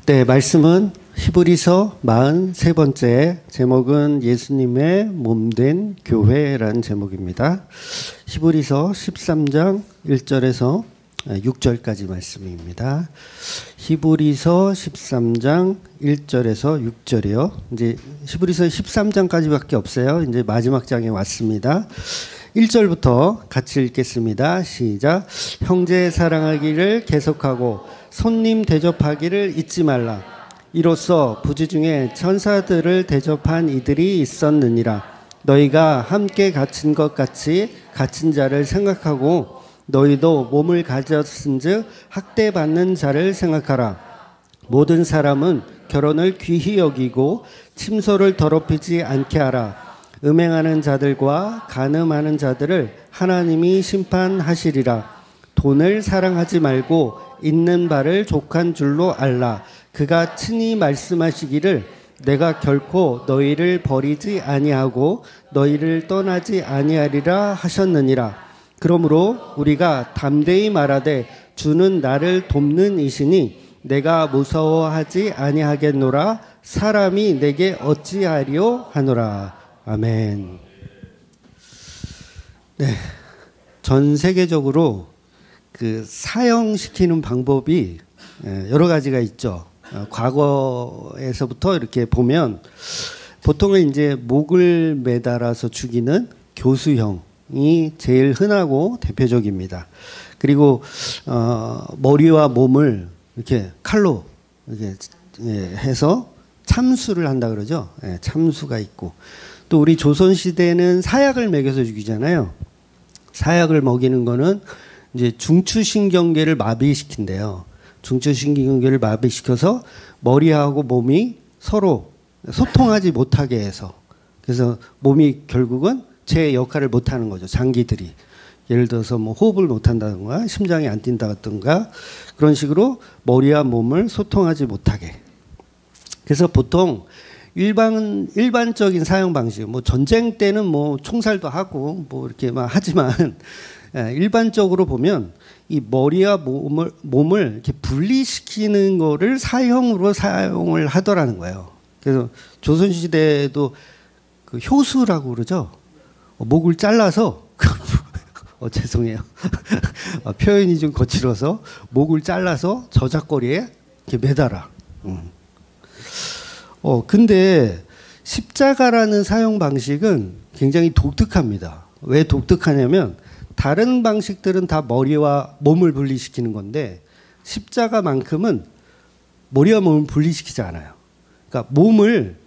네, 말씀은 히브리서 43번째, 제목은 예수님의 몸된 교회라는 제목입니다. 히브리서 13장 1절에서 6절까지 말씀입니다. 히브리서 13장 1절에서 6절이요. 이제 히브리서 13장까지밖에 없어요. 이제 마지막 장에 왔습니다. 1절부터 같이 읽겠습니다. 시작. 형제 사랑하기를 계속하고 손님 대접하기를 잊지 말라. 이로써 부지 중에 천사들을 대접한 이들이 있었느니라. 너희가 함께 갇힌 것 같이 갇힌 자를 생각하고 너희도 몸을 가졌은즉 학대받는 자를 생각하라. 모든 사람은 결혼을 귀히 여기고 침소를 더럽히지 않게 하라. 음행하는 자들과 간음하는 자들을 하나님이 심판하시리라. 돈을 사랑하지 말고 있는 바를 족한 줄로 알라. 그가 친히 말씀하시기를 내가 결코 너희를 버리지 아니하고 너희를 떠나지 아니하리라 하셨느니라. 그러므로 우리가 담대히 말하되 주는 나를 돕는 이시니 내가 무서워하지 아니하겠노라. 사람이 내게 어찌하리요 하노라. 아멘. 네, 전 세계적으로 그 사형시키는 방법이 여러 가지가 있죠. 과거에서부터 이렇게 보면 보통은 이제 목을 매달아서 죽이는 교수형이 제일 흔하고 대표적입니다. 그리고 머리와 몸을 이렇게 칼로 이렇게 해서 참수를 한다 그러죠. 참수가 있고 또 우리 조선 시대는 사약을 먹여서 죽이잖아요. 사약을 먹이는 거는 이제 중추신경계를 마비시킨대요. 중추신경계를 마비시켜서 머리하고 몸이 서로 소통하지 못하게 해서 그래서 몸이 결국은 제 역할을 못하는 거죠. 장기들이 예를 들어서 뭐 호흡을 못한다든가 심장이 안 뛴다든가 그런 식으로 머리와 몸을 소통하지 못하게. 그래서 보통 일반적인 사용 방식, 뭐 전쟁 때는 뭐 총살도 하고 뭐 이렇게 막 하지만 일반적으로 보면 이 머리와 몸을 이렇게 분리시키는 거를 사형으로 사용을 하더라는 거예요. 그래서 조선시대에도 그 효수라고 그러죠. 목을 잘라서 죄송해요. 표현이 좀 거칠어서 목을 잘라서 저작거리에 이렇게 매달아. 근데 십자가라는 사용 방식은 굉장히 독특합니다. 왜 독특하냐면 다른 방식들은 다 머리와 몸을 분리시키는 건데 십자가만큼은 머리와 몸을 분리시키지 않아요. 그러니까 몸을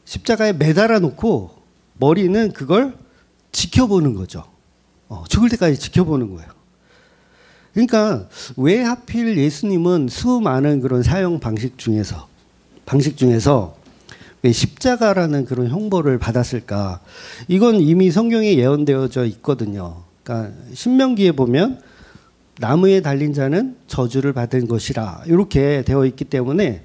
십자가에 매달아 놓고 머리는 그걸 지켜보는 거죠. 죽을 때까지 지켜보는 거예요. 그러니까 왜 하필 예수님은 수많은 그런 사용 방식 중에서 왜 십자가라는 그런 형벌을 받았을까? 이건 이미 성경에 예언되어져 있거든요. 그러니까 신명기에 보면 나무에 달린 자는 저주를 받은 것이라 이렇게 되어 있기 때문에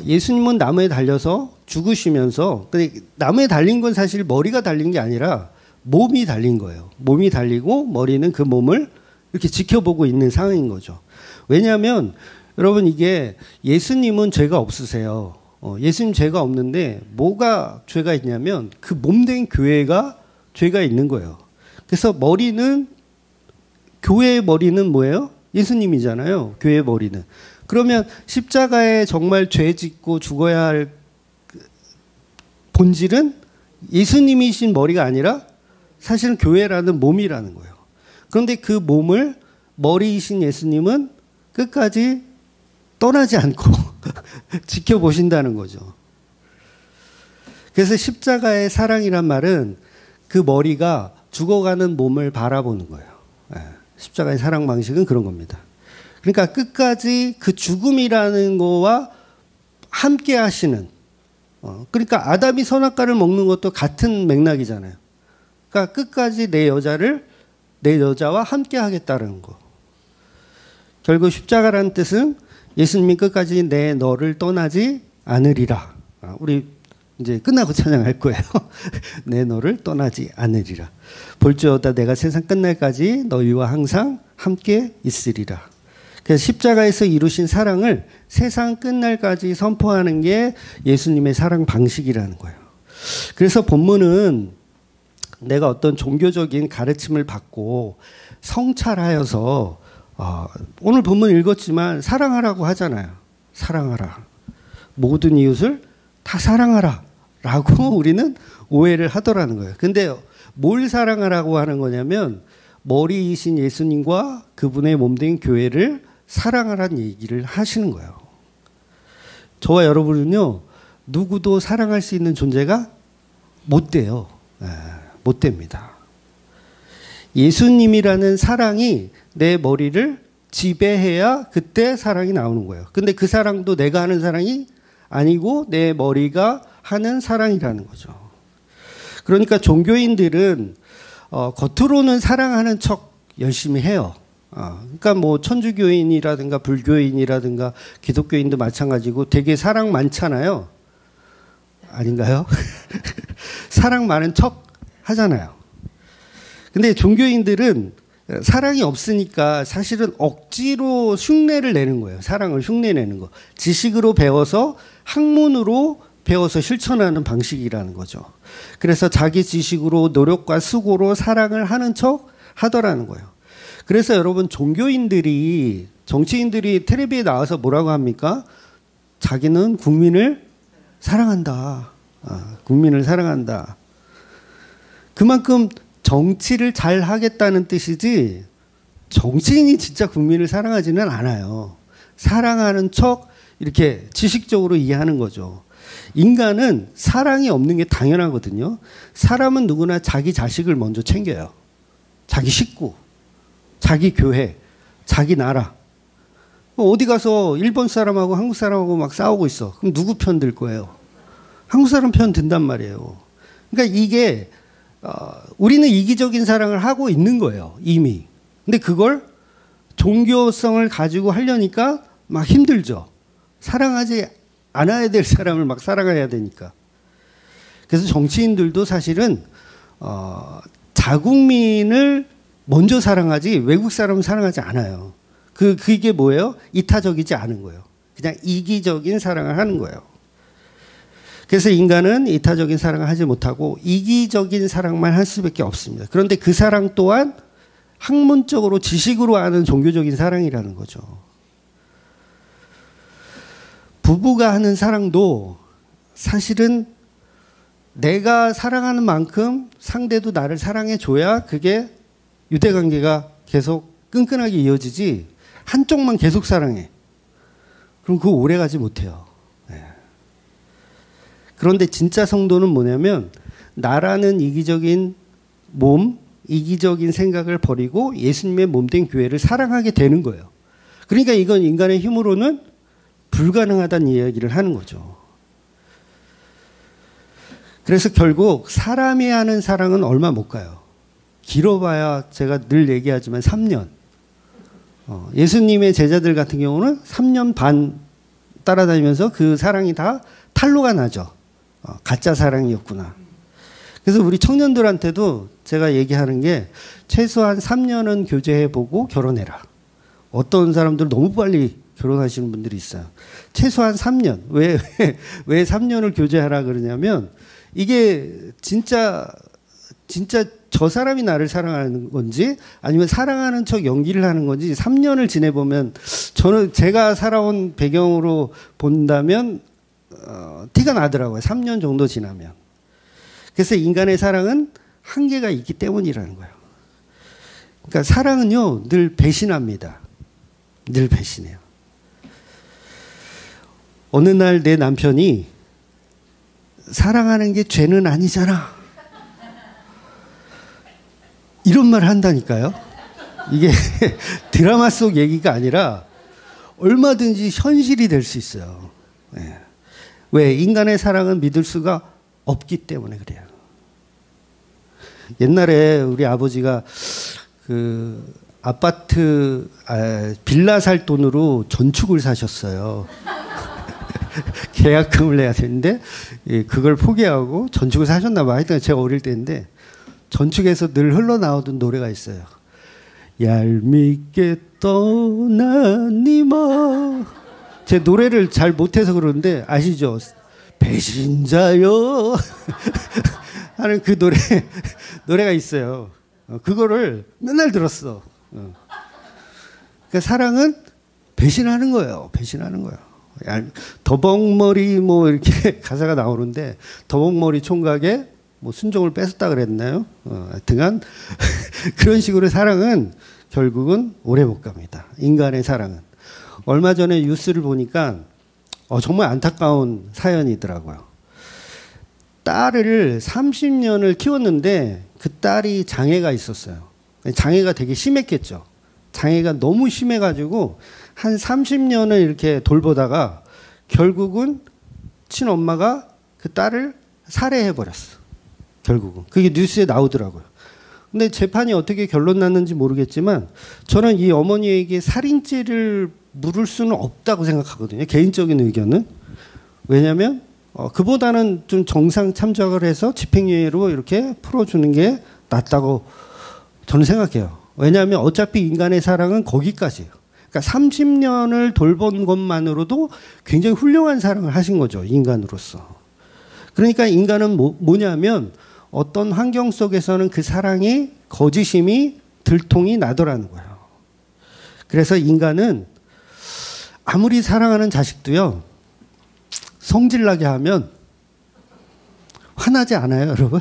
예수님은 나무에 달려서 죽으시면서 근데 나무에 달린 건 사실 머리가 달린 게 아니라 몸이 달린 거예요. 몸이 달리고 머리는 그 몸을 이렇게 지켜보고 있는 상황인 거죠. 왜냐하면 여러분 이게 예수님은 죄가 없으세요. 예수님 죄가 없는데 뭐가 죄가 있냐면 그 몸된 교회가 죄가 있는 거예요. 그래서 머리는 교회의 머리는 뭐예요? 예수님이잖아요. 교회의 머리는. 그러면 십자가에 정말 죄 짓고 죽어야 할 본질은 예수님이신 머리가 아니라 사실은 교회라는 몸이라는 거예요. 그런데 그 몸을 머리이신 예수님은 끝까지 떠나지 않고 지켜보신다는 거죠. 그래서 십자가의 사랑이란 말은 그 머리가 죽어가는 몸을 바라보는 거예요. 십자가의 사랑 방식은 그런 겁니다. 그러니까 끝까지 그 죽음이라는 거와 함께 하시는 그러니까 아담이 선악과를 먹는 것도 같은 맥락이잖아요. 그러니까 끝까지 내 여자와 함께 하겠다는 거. 결국 십자가라는 뜻은 예수님이 끝까지 너를 떠나지 않으리라. 우리 이제 끝나고 찬양할 거예요. 내 너를 떠나지 않으리라. 볼지어다 내가 세상 끝날까지 너희와 항상 함께 있으리라. 그래서 십자가에서 이루신 사랑을 세상 끝날까지 선포하는 게 예수님의 사랑 방식이라는 거예요. 그래서 본문은 내가 어떤 종교적인 가르침을 받고 성찰하여서 오늘 본문 읽었지만 사랑하라고 하잖아요. 사랑하라. 모든 이웃을 다 사랑하라. 라고 우리는 오해를 하더라는 거예요. 근데 뭘 사랑하라고 하는 거냐면 머리이신 예수님과 그분의 몸된 교회를 사랑하라는 얘기를 하시는 거예요. 저와 여러분은요, 누구도 사랑할 수 있는 존재가 못 돼요. 못 됩니다. 예수님이라는 사랑이 내 머리를 지배해야 그때 사랑이 나오는 거예요. 근데 그 사랑도 내가 하는 사랑이 아니고 내 머리가 하는 사랑이라는 거죠. 그러니까 종교인들은 겉으로는 사랑하는 척 열심히 해요. 그러니까 뭐 천주교인이라든가 불교인이라든가 기독교인도 마찬가지고 되게 사랑 많잖아요. 아닌가요? 사랑 많은 척 하잖아요. 근데 종교인들은 사랑이 없으니까 사실은 억지로 흉내를 내는 거예요. 사랑을 흉내내는 거. 지식으로 배워서 학문으로 배워서 실천하는 방식이라는 거죠. 그래서 자기 지식으로 노력과 수고로 사랑을 하는 척 하더라는 거예요. 그래서 여러분 종교인들이 정치인들이 텔레비에 나와서 뭐라고 합니까? 자기는 국민을 사랑한다. 국민을 사랑한다. 그만큼 정치를 잘 하겠다는 뜻이지 정치인이 진짜 국민을 사랑하지는 않아요. 사랑하는 척 이렇게 지식적으로 이해하는 거죠. 인간은 사랑이 없는 게 당연하거든요. 사람은 누구나 자기 자식을 먼저 챙겨요. 자기 식구, 자기 교회, 자기 나라. 어디 가서 일본 사람하고 한국 사람하고 막 싸우고 있어. 그럼 누구 편 들 거예요? 한국 사람 편 든단 말이에요. 그러니까 이게 우리는 이기적인 사랑을 하고 있는 거예요. 이미. 근데 그걸 종교성을 가지고 하려니까 막 힘들죠. 사랑하지 않아야 될 사람을 막 사랑해야 되니까. 그래서 정치인들도 사실은 자국민을 먼저 사랑하지 외국 사람은 사랑하지 않아요. 그게 뭐예요? 이타적이지 않은 거예요. 그냥 이기적인 사랑을 하는 거예요. 그래서 인간은 이타적인 사랑을 하지 못하고 이기적인 사랑만 할 수밖에 없습니다. 그런데 그 사랑 또한 학문적으로 지식으로 아는 종교적인 사랑이라는 거죠. 부부가 하는 사랑도 사실은 내가 사랑하는 만큼 상대도 나를 사랑해 줘야 그게 유대관계가 계속 끈끈하게 이어지지 한쪽만 계속 사랑해. 그럼 그거 오래가지 못해요. 그런데 진짜 성도는 뭐냐면 나라는 이기적인 몸, 이기적인 생각을 버리고 예수님의 몸된 교회를 사랑하게 되는 거예요. 그러니까 이건 인간의 힘으로는 불가능하다는 이야기를 하는 거죠. 그래서 결국 사람이 하는 사랑은 얼마 못 가요. 길어봐야 제가 늘 얘기하지만 3년. 예수님의 제자들 같은 경우는 3년 반 따라다니면서 그 사랑이 다 탄로가 나죠. 가짜 사랑이었구나. 그래서 우리 청년들한테도 제가 얘기하는 게 최소한 3년은 교제해보고 결혼해라. 어떤 사람들 너무 빨리 결혼하시는 분들이 있어요. 최소한 3년. 왜 3년을 교제하라 그러냐면 이게 진짜 저 사람이 나를 사랑하는 건지 아니면 사랑하는 척 연기를 하는 건지 3년을 지내보면 저는 제가 살아온 배경으로 본다면 티가 나더라고요. 3년 정도 지나면. 그래서 인간의 사랑은 한계가 있기 때문이라는 거예요. 그러니까 사랑은요, 늘 배신합니다. 늘 배신해요. 어느 날 내 남편이 사랑하는 게 죄는 아니잖아. 이런 말을 한다니까요. 이게 드라마 속 얘기가 아니라 얼마든지 현실이 될 수 있어요. 네. 왜? 인간의 사랑은 믿을 수가 없기 때문에 그래요. 옛날에 우리 아버지가 그 아파트, 빌라 살 돈으로 전축을 사셨어요. 계약금을 내야 되는데 그걸 포기하고 전축을 사셨나 봐. 하여튼 제가 어릴 때인데 전축에서 늘 흘러나오던 노래가 있어요. 얄밉게 떠나니마. 제 노래를 잘 못해서 그러는데 아시죠? 배신자여 하는 그 노래가 있어요. 그거를 맨날 들었어. 그러니까 사랑은 배신하는 거예요. 배신하는 거예요. 더벅머리 뭐 이렇게 가사가 나오는데 더벅머리 총각에 뭐 순종을 뺏었다 그랬나요? 하여튼간 그런 식으로 사랑은 결국은 오래 못 갑니다. 인간의 사랑은. 얼마 전에 뉴스를 보니까 정말 안타까운 사연이더라고요. 딸을 30년을 키웠는데 그 딸이 장애가 있었어요. 장애가 되게 심했겠죠. 장애가 너무 심해가지고 한 30년을 이렇게 돌보다가 결국은 친엄마가 그 딸을 살해해버렸어. 결국은. 그게 뉴스에 나오더라고요. 근데 재판이 어떻게 결론 났는지 모르겠지만 저는 이 어머니에게 살인죄를 물을 수는 없다고 생각하거든요. 개인적인 의견은. 왜냐하면 그보다는 좀 정상 참작을 해서 집행유예로 이렇게 풀어주는 게 낫다고 저는 생각해요. 왜냐하면 어차피 인간의 사랑은 거기까지예요. 그러니까 30년을 돌본 것만으로도 굉장히 훌륭한 사랑을 하신 거죠. 인간으로서. 그러니까 인간은 뭐냐면 어떤 환경 속에서는 그 사랑이 거짓임이 들통이 나더라는 거예요. 그래서 인간은 아무리 사랑하는 자식도요. 성질나게 하면 화나지 않아요, 여러분?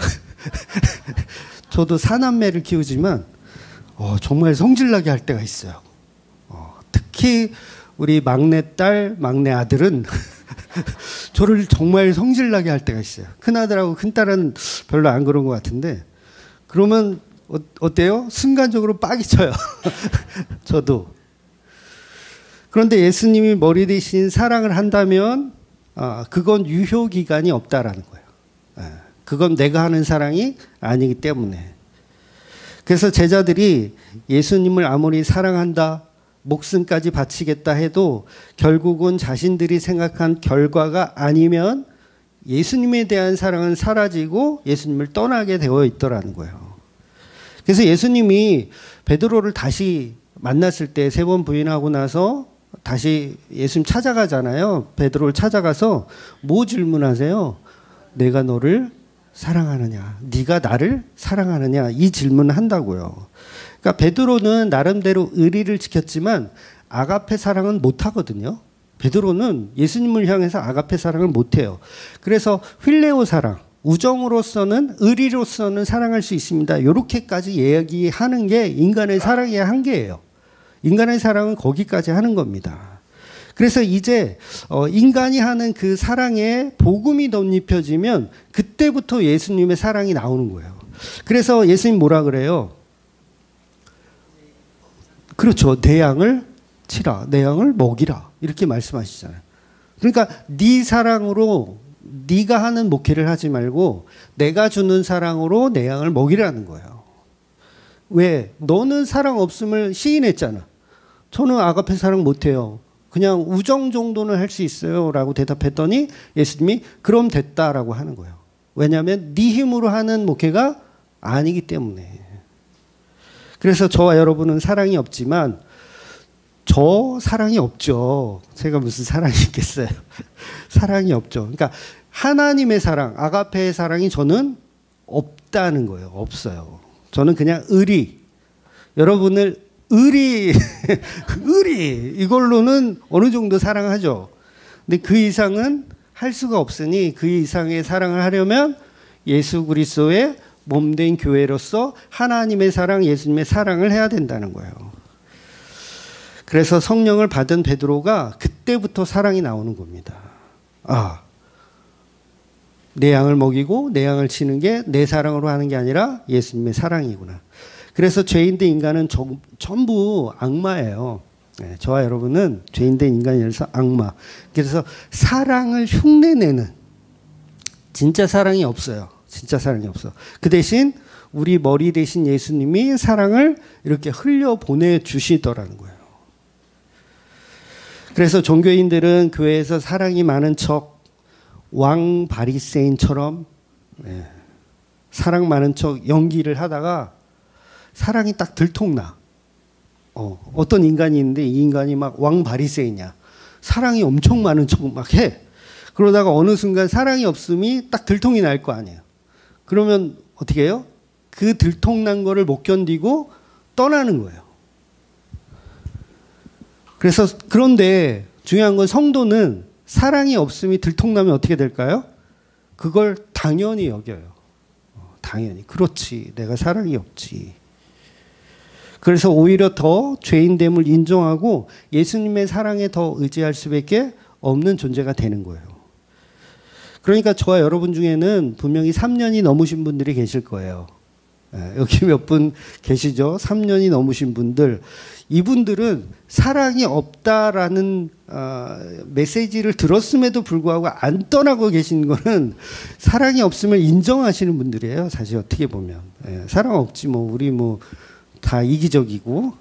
저도 사남매를 키우지만 정말 성질나게 할 때가 있어요. 특히 우리 막내딸, 막내 아들은 저를 정말 성질나게 할 때가 있어요. 큰아들하고 큰딸은 별로 안 그런 것 같은데 그러면 어때요? 순간적으로 빡이 쳐요. 저도. 그런데 예수님이 머리 대신 사랑을 한다면 그건 유효기간이 없다라는 거예요. 그건 내가 하는 사랑이 아니기 때문에. 그래서 제자들이 예수님을 아무리 사랑한다, 목숨까지 바치겠다 해도 결국은 자신들이 생각한 결과가 아니면 예수님에 대한 사랑은 사라지고 예수님을 떠나게 되어 있더라는 거예요. 그래서 예수님이 베드로를 다시 만났을 때 3번 부인하고 나서 다시 예수님 찾아가잖아요. 베드로를 찾아가서 뭐 질문하세요? 내가 너를 사랑하느냐? 네가 나를 사랑하느냐? 이 질문을 한다고요. 그러니까 베드로는 나름대로 의리를 지켰지만 아가페 사랑은 못하거든요. 베드로는 예수님을 향해서 아가페 사랑을 못해요. 그래서 필레오 사랑, 우정으로서는 의리로서는 사랑할 수 있습니다. 이렇게까지 이야기하는 게 인간의 사랑의 한계예요. 인간의 사랑은 거기까지 하는 겁니다. 그래서 이제 인간이 하는 그 사랑에 복음이 덧입혀지면 그때부터 예수님의 사랑이 나오는 거예요. 그래서 예수님 뭐라 그래요? 그렇죠. 내 양을 치라. 내 양을 먹이라. 이렇게 말씀하시잖아요. 그러니까 네 사랑으로 네가 하는 목회를 하지 말고 내가 주는 사랑으로 내 양을 먹이라는 거예요. 왜? 너는 사랑 없음을 시인했잖아. 저는 아가페 사랑 못해요. 그냥 우정 정도는 할 수 있어요. 라고 대답했더니 예수님이 그럼 됐다라고 하는 거예요. 왜냐하면 네 힘으로 하는 목회가 아니기 때문에. 그래서 저와 여러분은 사랑이 없지만 저 사랑이 없죠. 제가 무슨 사랑이 있겠어요. 사랑이 없죠. 그러니까 하나님의 사랑, 아가페의 사랑이 저는 없다는 거예요. 없어요. 저는 그냥 의리. 여러분을 의리 이걸로는 어느 정도 사랑하죠. 근데 그 이상은 할 수가 없으니 그 이상의 사랑을 하려면 예수 그리스도의 몸된 교회로서 하나님의 사랑, 예수님의 사랑을 해야 된다는 거예요. 그래서 성령을 받은 베드로가 그때부터 사랑이 나오는 겁니다. 내 양을 먹이고 내 양을 치는 게 내 사랑으로 하는 게 아니라 예수님의 사랑이구나. 그래서 죄인된 인간은 전부 악마예요. 네, 저와 여러분은 죄인된 인간이라서 악마. 그래서 사랑을 흉내내는 진짜 사랑이 없어요. 진짜 사랑이 없어. 그 대신 우리 머리 대신 예수님이 사랑을 이렇게 흘려 보내주시더라는 거예요. 그래서 종교인들은 교회에서 사랑이 많은 척 왕 바리새인처럼 사랑 많은 척 연기를 하다가 사랑이 딱 들통나. 어떤 인간이 있는데 이 인간이 막 왕 바리새인이야. 사랑이 엄청 많은 척 막 해. 그러다가 어느 순간 사랑이 없음이 딱 들통이 날 거 아니에요. 그러면 어떻게 해요? 그 들통난 거를 못 견디고 떠나는 거예요. 그래서 그런데 중요한 건 성도는 사랑이 없음이 들통나면 어떻게 될까요? 그걸 당연히 여겨요. 당연히. 그렇지. 내가 사랑이 없지. 그래서 오히려 더 죄인됨을 인정하고 예수님의 사랑에 더 의지할 수밖에 없는 존재가 되는 거예요. 그러니까 저와 여러분 중에는 분명히 3년이 넘으신 분들이 계실 거예요. 여기 몇 분 계시죠? 3년이 넘으신 분들. 이분들은 사랑이 없다라는 메시지를 들었음에도 불구하고 안 떠나고 계신 거는 사랑이 없음을 인정하시는 분들이에요. 사실 어떻게 보면. 사랑 없지 뭐 우리 뭐 다 이기적이고.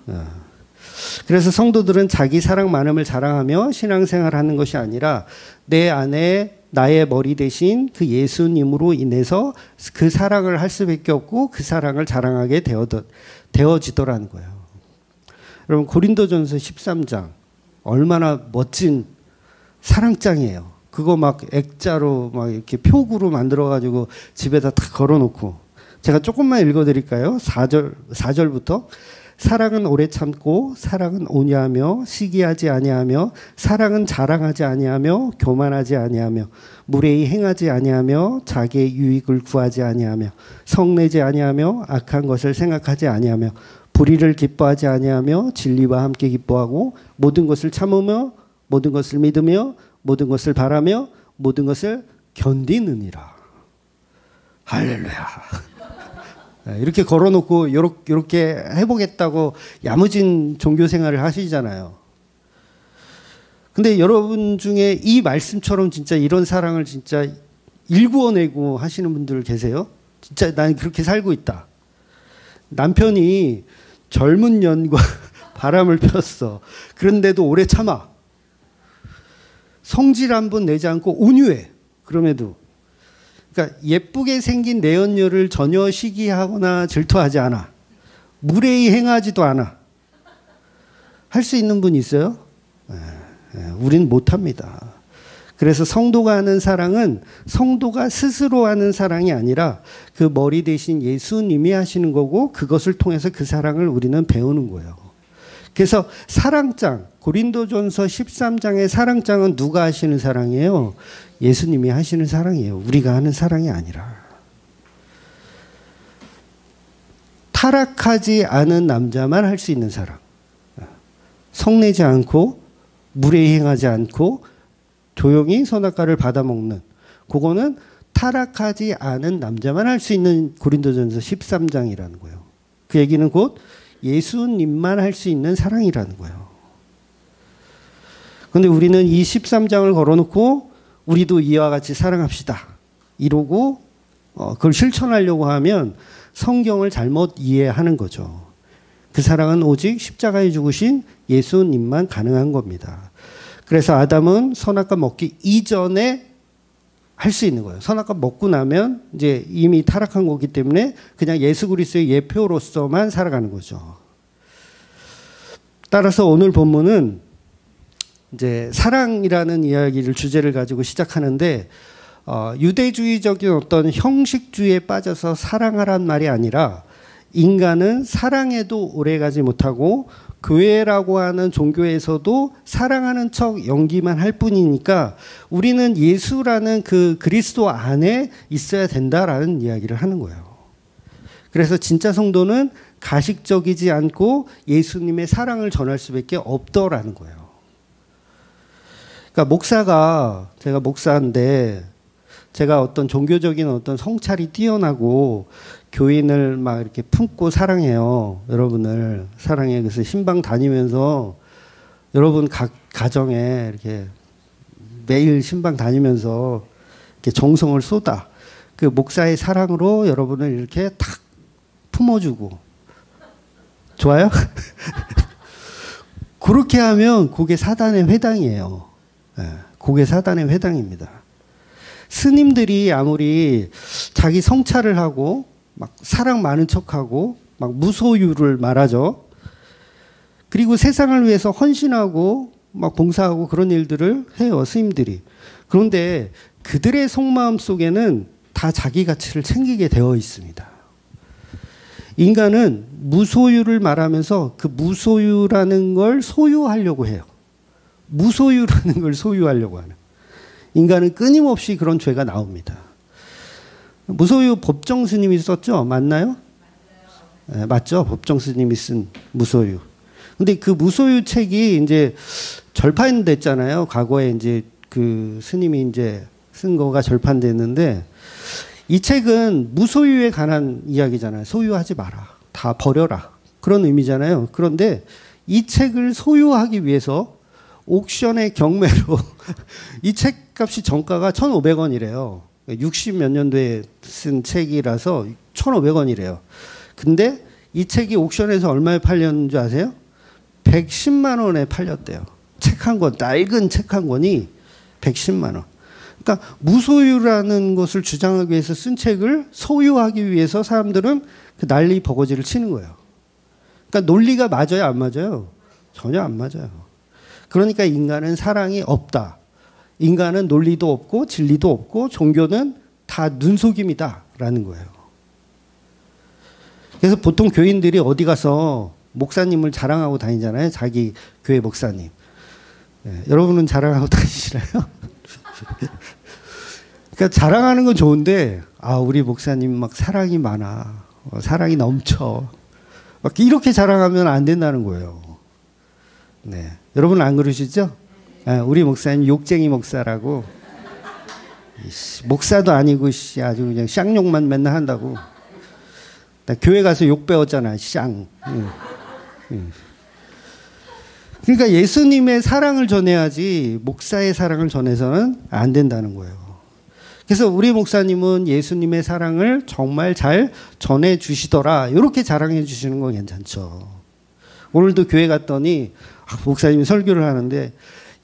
그래서 성도들은 자기 사랑 많음을 자랑하며 신앙생활하는 것이 아니라 내 안에 나의 머리 대신 그 예수님으로 인해서 그 사랑을 할 수밖에 없고 그 사랑을 자랑하게 되어지더라는 거예요. 여러분 고린도전서 13장 얼마나 멋진 사랑장이에요. 그거 막 액자로 막 이렇게 표구로 만들어가지고 집에다 다 걸어놓고 제가 조금만 읽어드릴까요? 4절부터 사랑은 오래 참고 사랑은 온유하며 시기하지 아니하며 사랑은 자랑하지 아니하며 교만하지 아니하며 무례히 행하지 아니하며 자기의 유익을 구하지 아니하며 성내지 아니하며 악한 것을 생각하지 아니하며 불의를 기뻐하지 아니하며 진리와 함께 기뻐하고 모든 것을 참으며 모든 것을 믿으며 모든 것을 바라며 모든 것을 견디느니라. 할렐루야. 이렇게 걸어놓고 이렇게 해보겠다고 야무진 종교 생활을 하시잖아요. 근데 여러분 중에 이 말씀처럼 진짜 이런 사랑을 진짜 일구어내고 하시는 분들 계세요? 진짜 난 그렇게 살고 있다. 남편이 젊은 년과 바람을 폈어. 그런데도 오래 참아. 성질 한 번 내지 않고 온유해. 그럼에도. 그러니까 예쁘게 생긴 내연녀를 전혀 시기하거나 질투하지 않아. 무례히 행하지도 않아. 할 수 있는 분 있어요? 우린 못합니다. 그래서 성도가 하는 사랑은 성도가 스스로 하는 사랑이 아니라 그 머리 대신 예수님이 하시는 거고 그것을 통해서 그 사랑을 우리는 배우는 거예요. 그래서 사랑장, 고린도전서 13장의 사랑장은 누가 하시는 사랑이에요? 예수님이 하시는 사랑이에요. 우리가 하는 사랑이 아니라. 타락하지 않은 남자만 할 수 있는 사랑. 성내지 않고 무례히 행하지 않고 조용히 선악과를 받아먹는 그거는 타락하지 않은 남자만 할 수 있는 고린도전서 13장이라는 거예요. 그 얘기는 곧 예수님만 할 수 있는 사랑이라는 거예요. 그런데 우리는 이 13장을 걸어놓고 우리도 이와 같이 사랑합시다. 이러고 그걸 실천하려고 하면 성경을 잘못 이해하는 거죠. 그 사랑은 오직 십자가에 죽으신 예수님만 가능한 겁니다. 그래서 아담은 선악과 먹기 이전에 할 수 있는 거예요. 선악과 먹고 나면 이제 이미 타락한 거기 때문에 그냥 예수 그리스도의 예표로서만 살아가는 거죠. 따라서 오늘 본문은 이제 사랑이라는 이야기를 주제를 가지고 시작하는데 유대주의적인 어떤 형식주의에 빠져서 사랑하란 말이 아니라 인간은 사랑해도 오래가지 못하고 교회라고 하는 종교에서도 사랑하는 척 연기만 할 뿐이니까 우리는 예수라는 그 그리스도 안에 있어야 된다라는 이야기를 하는 거예요. 그래서 진짜 성도는 가식적이지 않고 예수님의 사랑을 전할 수밖에 없더라는 거예요. 그러니까 제가 목사인데 제가 어떤 종교적인 어떤 성찰이 뛰어나고 교인을 막 이렇게 품고 사랑해요. 여러분을 사랑해. 그래서 신방 다니면서 여러분 각 가정에 이렇게 매일 신방 다니면서 이렇게 정성을 쏟아. 그 목사의 사랑으로 여러분을 이렇게 탁 품어주고. 좋아요? 그렇게 하면 그게 사단의 회당이에요. 그게 사단의 회당입니다. 스님들이 아무리 자기 성찰을 하고 막 사랑 많은 척하고 막 무소유를 말하죠. 그리고 세상을 위해서 헌신하고 막 봉사하고 그런 일들을 해요, 스님들이. 그런데 그들의 속마음 속에는 다 자기 가치를 챙기게 되어 있습니다. 인간은 무소유를 말하면서 그 무소유라는 걸 소유하려고 해요. 무소유라는 걸 소유하려고 하는. 인간은 끊임없이 그런 죄가 나옵니다. 무소유 법정 스님이 썼죠? 맞나요? 네, 맞죠? 법정 스님이 쓴 무소유. 근데 그 무소유 책이 이제 절판됐잖아요. 과거에 이제 그 스님이 이제 쓴 거가 절판됐는데, 이 책은 무소유에 관한 이야기잖아요. 소유하지 마라. 다 버려라. 그런 의미잖아요. 그런데 이 책을 소유하기 위해서 옥션의 경매로 이 책값이 정가가 1,500원이래요. 60 몇 년도에 쓴 책이라서 1,500원이래요. 근데 이 책이 옥션에서 얼마에 팔렸는 줄 아세요? 110만 원에 팔렸대요. 책 한 권, 낡은 책 한 권이 110만 원. 그러니까 무소유라는 것을 주장하기 위해서 쓴 책을 소유하기 위해서 사람들은 그 난리 버거지를 치는 거예요. 그러니까 논리가 맞아요, 안 맞아요? 전혀 안 맞아요. 그러니까 인간은 사랑이 없다. 인간은 논리도 없고 진리도 없고 종교는 다 눈속임이다라는 거예요. 그래서 보통 교인들이 어디 가서 목사님을 자랑하고 다니잖아요. 자기 교회 목사님. 네, 여러분은 자랑하고 다니시나요? 그러니까 자랑하는 건 좋은데, 아, 우리 목사님 막 사랑이 많아. 사랑이 넘쳐. 막 이렇게 자랑하면 안 된다는 거예요. 네. 여러분 안 그러시죠? 아, 우리 목사님 욕쟁이 목사라고. 목사도 아니고 아주 그냥 쌍욕만 맨날 한다고. 나 교회 가서 욕 배웠잖아. 쌍. 그러니까 예수님의 사랑을 전해야지 목사의 사랑을 전해서는 안 된다는 거예요. 그래서 우리 목사님은 예수님의 사랑을 정말 잘 전해주시더라. 이렇게 자랑해 주시는 건 괜찮죠. 오늘도 교회 갔더니 목사님이 설교를 하는데,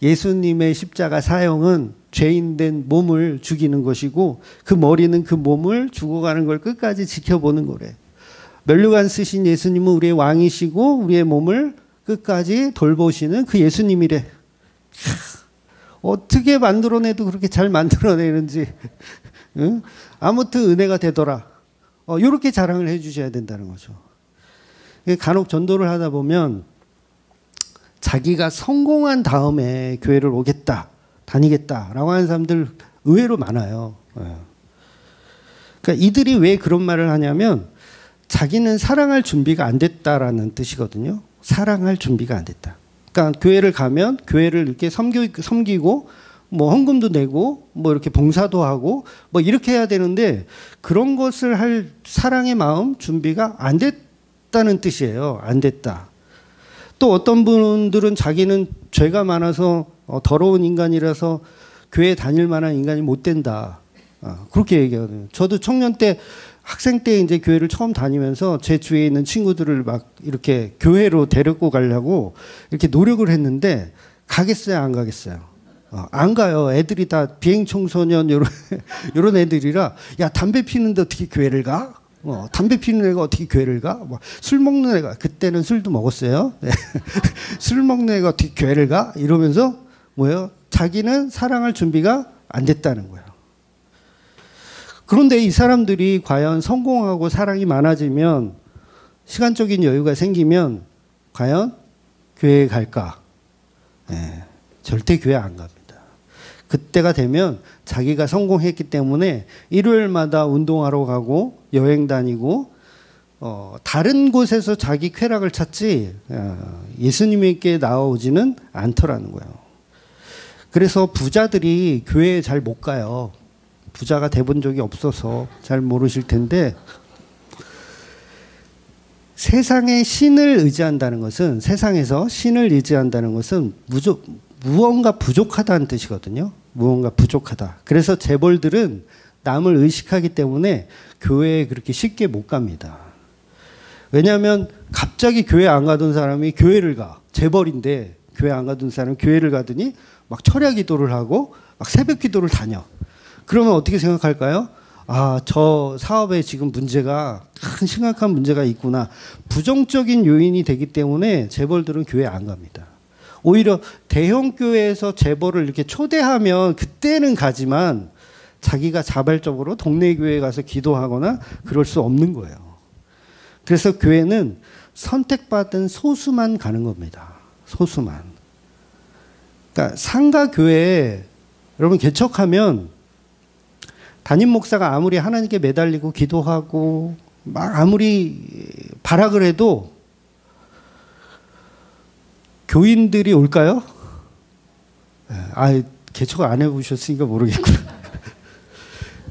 예수님의 십자가 사형은 죄인된 몸을 죽이는 것이고 그 머리는 그 몸을 죽어가는 걸 끝까지 지켜보는 거래. 면류관 쓰신 예수님은 우리의 왕이시고 우리의 몸을 끝까지 돌보시는 그 예수님이래. 어떻게 만들어내도 그렇게 잘 만들어내는지. 응? 아무튼 은혜가 되더라. 이렇게 자랑을 해 주셔야 된다는 거죠. 간혹 전도를 하다 보면 자기가 성공한 다음에 교회를 오겠다, 다니겠다라고 하는 사람들 의외로 많아요. 그러니까 이들이 왜 그런 말을 하냐면 자기는 사랑할 준비가 안 됐다라는 뜻이거든요. 사랑할 준비가 안 됐다. 그러니까 교회를 가면 교회를 이렇게 섬기고 뭐 헌금도 내고 뭐 이렇게 봉사도 하고 뭐 이렇게 해야 되는데, 그런 것을 할 사랑의 마음 준비가 안 됐다는 뜻이에요. 안 됐다. 또 어떤 분들은 자기는 죄가 많아서 더러운 인간이라서 교회 다닐 만한 인간이 못 된다. 그렇게 얘기하거든요. 저도 청년 때, 학생 때 이제 교회를 처음 다니면서 제 주위에 있는 친구들을 막 이렇게 교회로 데리고 가려고 이렇게 노력을 했는데, 가겠어요, 안 가겠어요? 안 가요. 애들이 다 비행 청소년 이런 애들이라, 야, 담배 피는데 어떻게 교회를 가? 담배 피는 애가 어떻게 교회를 가? 술 먹는 애가, 그때는 술도 먹었어요. 술 먹는 애가 어떻게 교회를 가? 이러면서 뭐예요? 자기는 사랑할 준비가 안 됐다는 거예요. 그런데 이 사람들이 과연 성공하고 사랑이 많아지면, 시간적인 여유가 생기면 과연 교회에 갈까? 네, 절대 교회 안 갑니다. 그때가 되면 자기가 성공했기 때문에 일요일마다 운동하러 가고 여행 다니고 다른 곳에서 자기 쾌락을 찾지 예수님에게 나오지는 않더라는 거예요. 그래서 부자들이 교회에 잘 못 가요. 부자가 돼본 적이 없어서 잘 모르실 텐데, 세상에 신을 의지한다는 것은, 세상에서 신을 의지한다는 것은 무언가 부족하다는 뜻이거든요. 무언가 부족하다. 그래서 재벌들은 남을 의식하기 때문에 교회에 그렇게 쉽게 못 갑니다. 왜냐하면 갑자기 교회 안 가던 사람이 교회를 가. 재벌인데 교회 안 가던 사람이 교회를 가더니 막 철야 기도를 하고 막 새벽 기도를 다녀. 그러면 어떻게 생각할까요? 아, 저 사업에 지금 문제가 큰 심각한 문제가 있구나. 부정적인 요인이 되기 때문에 재벌들은 교회 안 갑니다. 오히려 대형 교회에서 재벌을 이렇게 초대하면 그때는 가지만 자기가 자발적으로 동네 교회에 가서 기도하거나 그럴 수 없는 거예요. 그래서 교회는 선택받은 소수만 가는 겁니다. 소수만. 그러니까 상가 교회에 여러분 개척하면 담임 목사가 아무리 하나님께 매달리고 기도하고 막 아무리 발악을 해도 교인들이 올까요? 아, 개척을 안 해보셨으니까 모르겠구나.